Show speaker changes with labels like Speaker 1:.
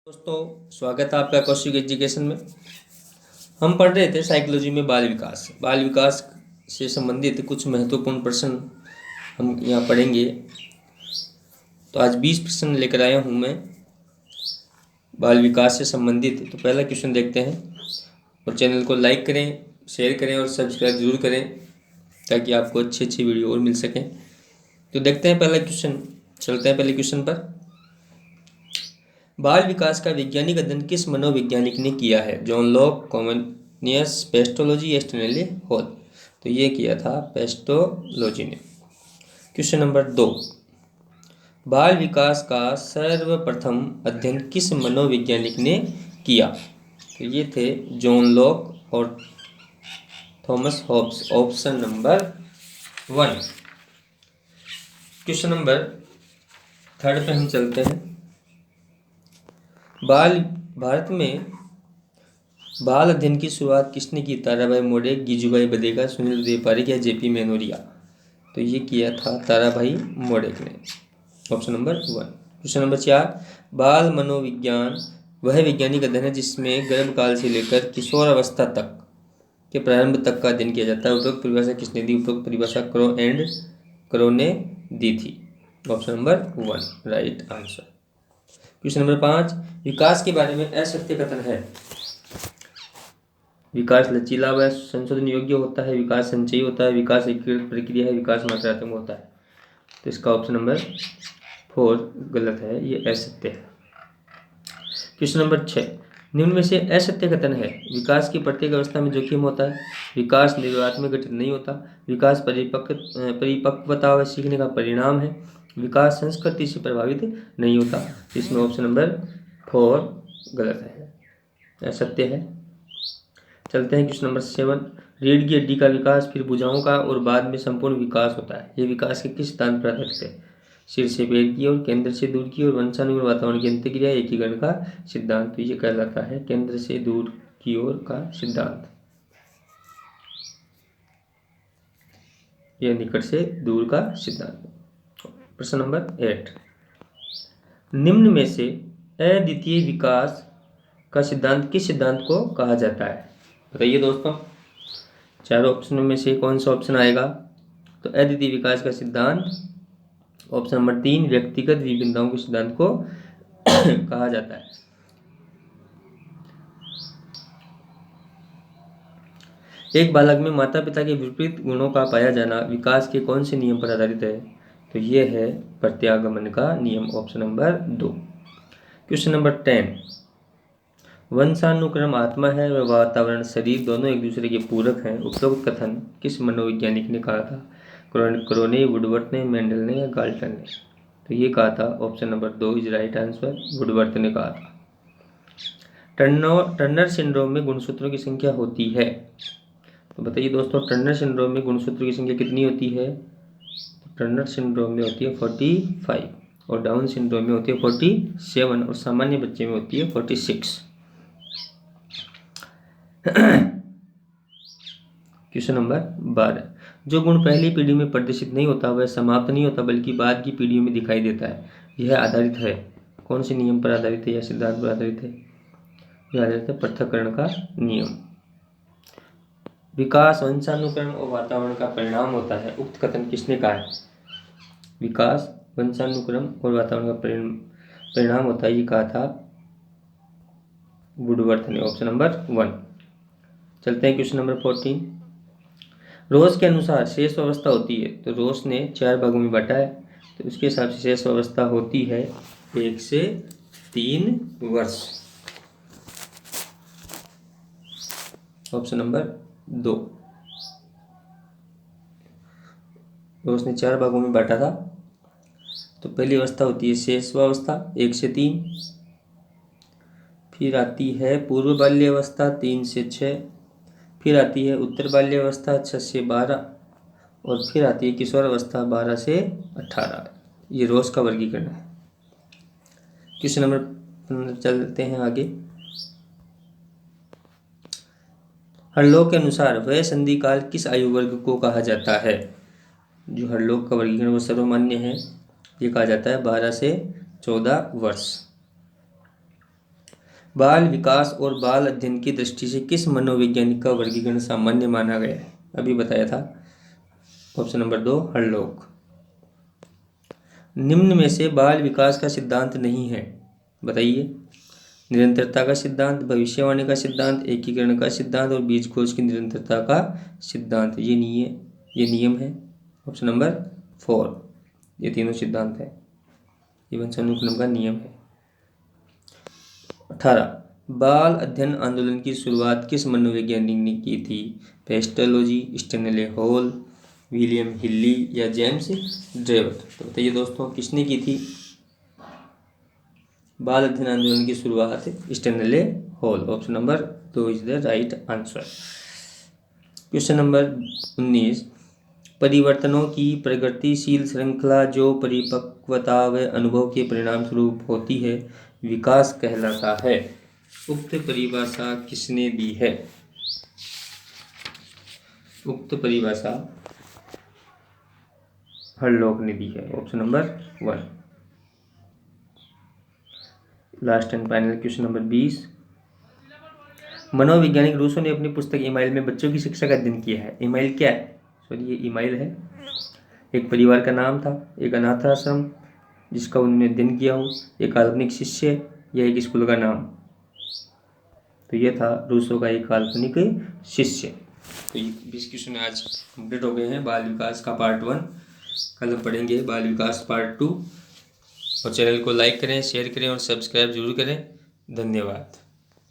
Speaker 1: दोस्तों, स्वागत है आपका कौशिक एजुकेशन में। हम पढ़ रहे थे साइकोलॉजी में बाल विकास से संबंधित कुछ महत्वपूर्ण प्रश्न हम यहाँ पढ़ेंगे। तो आज 20 प्रश्न लेकर आया हूँ मैं बाल विकास से संबंधित। तो पहला क्वेश्चन देखते हैं और चैनल को लाइक करें, शेयर करें और सब्सक्राइब जरूर करें ताकि आपको अच्छी अच्छी वीडियो और मिल सकें। तो देखते हैं पहला क्वेश्चन। चलते हैं पहले क्वेश्चन पर। बाल विकास का वैज्ञानिक अध्ययन किस मनोवैज्ञानिक ने किया है? John Locke, Comenius, Pestalozzi, Stanley Hall. तो ये किया था पेस्टोलॉजी ने। क्वेश्चन नंबर 2, बाल विकास का सर्वप्रथम अध्ययन किस मनोवैज्ञानिक ने किया? तो ये थे जॉन लॉक और Thomas Hobbes. Option number 1। Question number 3 पे हम चलते हैं। भारत में बाल अध्ययन की शुरुआत किसने की? ताराबाई मोड़े, गिजुबाई बदेगा, सुनील उदय पारिक या जेपी मेनोरिया। तो ये किया था ताराबाई मोड़े ने। Option number 1। क्वेश्चन नंबर 4, बाल मनोविज्ञान वह वैज्ञानिक अध्ययन है जिसमें गर्भकाल से लेकर किशोर अवस्था तक के प्रारंभ तक का अध्ययन किया जाता है। उपरोक्त परिभाषा किसने दी? उपरोक्त परिभाषा क्रो ने दी थी। Option number 1 right answer. Question number 5, विकास के बारे में असत्य कथन है। विकास लचीला व संशोधन योग्य होता है, विकास संचयी होता है, विकास एक प्रक्रिया है, विकास मात्रात्मक होता है। तो इसका ऑप्शन नंबर 4 गलत है, ये असत्य है। क्वेश्चन नंबर 6, निम्न में से असत्य कथन है। विकास की प्रत्येक अवस्था में जोखिम होता है, विकास निर्वात में घटित नहीं होता, विकास परिपक्वता व सीखने का परिणाम है, विकास संस्कृति से प्रभावित नहीं होता। इसमें ऑप्शन नंबर 4 गलत है, असत्य है। चलते हैं क्वेश्चन नंबर 7, रीढ़ की हड्डी का विकास, फिर भुजाओं का और बाद में संपूर्ण विकास होता है। ये विकास के किस सिद्धांत पर आधारित है? सिर से पैर की ओर, केंद्र से दूर की ओर, वंशानुगत वातावरण की अंतःक्रिया, एकीकरण का सिद्धांत। तो ये कहलाता है केंद्र से दूर की ओर का सिद्धांत, यह निकट से दूर का सिद्धांत। प्रश्न नंबर 8, निम्न में से अद्वितीय विकास का सिद्धांत किस सिद्धांत को कहा जाता है? बताइए दोस्तों, चारों ऑप्शन में से कौन सा ऑप्शन आएगा? तो अद्वितीय विकास का सिद्धांत ऑप्शन नंबर 3 व्यक्तिगत विभिन्नताओं के सिद्धांत को कहा जाता है। एक बालक में माता पिता के विपरीत गुणों का पाया जाना विकास के कौन से नियम पर आधारित है? तो ये है प्रत्यागमन का नियम। Option number 2। क्वेश्चन नंबर 10, वंशानुक्रम आत्मा है व वातावरण शरीर दोनों एक दूसरे के पूरक हैं। उपरोक्त कथन किस मनोवैज्ञानिक ने कहा था? क्रोने, वुडवर्थ ने, मेंडल ने या गाल्टन ने? तो ये कहा था option number 2 is right answer, Woodworth ने कहा था। टर्नर सिंड्रोम में गुणसूत्रों की संख्या होती है। तो बताइए दोस्तों, टर्नर सिंड्रोम में गुणसूत्रों की संख्या कितनी होती है? टर्नर सिंड्रोम में होती है 45 और डाउन सिंड्रोम में होती है 47 और सामान्य बच्चे में होती है 46। क्वेश्चन नंबर 12, जो गुण पहली पीढ़ी में प्रदर्शित नहीं होता वह समाप्त नहीं होता बल्कि बाद की पीढ़ियों में दिखाई देता है। यह आधारित है कौन से नियम पर आधारित है या सिद्धांत पर आधारित है? यह आधारित है पृथक्करण का नियम। विकास वंशानुक्रम और वातावरण का परिणाम होता है। उक्त कथन किसने कहा है? विकास वंशानुक्रम और वातावरण का परिणाम होता है, ये कहा था वुडवर्थ ने। Option number 1। चलते हैं क्वेश्चन नंबर 14, रोज के अनुसार शेष अवस्था होती है। तो रोज ने 4 भागों में बांटा है, तो उसके हिसाब से शेष अवस्था होती है 1 से 3 वर्ष। Option number 2। रोज ने 4 भागों में बांटा था, तो पहली अवस्था होती है शेषवावस्था 1 से 3, फिर आती है पूर्व बाल्यावस्था 3 से 6, फिर आती है उत्तर बाल्यावस्था 6 से 12 और फिर आती है किशोर अवस्था 12 से 18। ये रोज का वर्गीकरण है। क्वेश्चन नंबर चलते हैं आगे। हरलोक के अनुसार वह संधि काल किस आयु वर्ग को कहा जाता है? जो हरलोक का वर्गीकरण वो सर्वमान्य है, ये कहा जाता है 12 से 14 वर्ष। बाल विकास और बाल अध्ययन की दृष्टि से किस मनोवैज्ञानिक का वर्गीकरण सामान्य माना गया है? अभी बताया था। Option number 2 हरलोक। निम्न में से बाल विकास का सिद्धांत नहीं है, बताइए। निरंतरता का सिद्धांत, भविष्यवाणी का सिद्धांत, एकीकरण का सिद्धांत और बीजकोश की निरंतरता का सिद्धांत। ये नियम है। ऑप्शन नंबर 4, ये तीनों सिद्धांत है। ये वंशानुक्रम का नियम है। 18 बाल अध्ययन आंदोलन की शुरुआत किस मनोवैज्ञानिक ने की थी? पेस्टोलॉजी, स्टेनले हॉल, विलियम हिल्ली या जेम्स ड्रेवर। तो बताइए दोस्तों, किसने की थी बाल अध्ययन आंदोलन की शुरुआत? Stanley hall. Option number 2 is the right answer. Question number 19 परिवर्तनों की प्रगतिशील श्रृंखला जो परिपक्वता व अनुभव के परिणाम स्वरूप होती है विकास कहलाता है। उक्त परिभाषा किसने दी है? उक्त परिभाषा हरलोक ने दी है। Option number 1। Last and final question number 20 मनोवैज्ञानिक रूसो ने अपनी पुस्तक ईमाइल में बच्चों की शिक्षा का अध्ययन किया है। ईमाइल क्या है? सॉरी, ये ईमाइल है। एक परिवार का नाम था, एक अनाथ आश्रम जिसका उन्होंने अध्ययन किया हो, एक काल्पनिक शिष्य या एक स्कूल का नाम। तो ये था रूसो का एक काल्पनिक शिष्य। तो ये 20 क्वेश्चन आज कंप्लीट हो गए हैं बाल विकास का पार्ट 1। कल हम पढ़ेंगे बाल विकास पार्ट 2। और चैनल को लाइक करें, शेयर करें और सब्सक्राइब जरूर करें। धन्यवाद।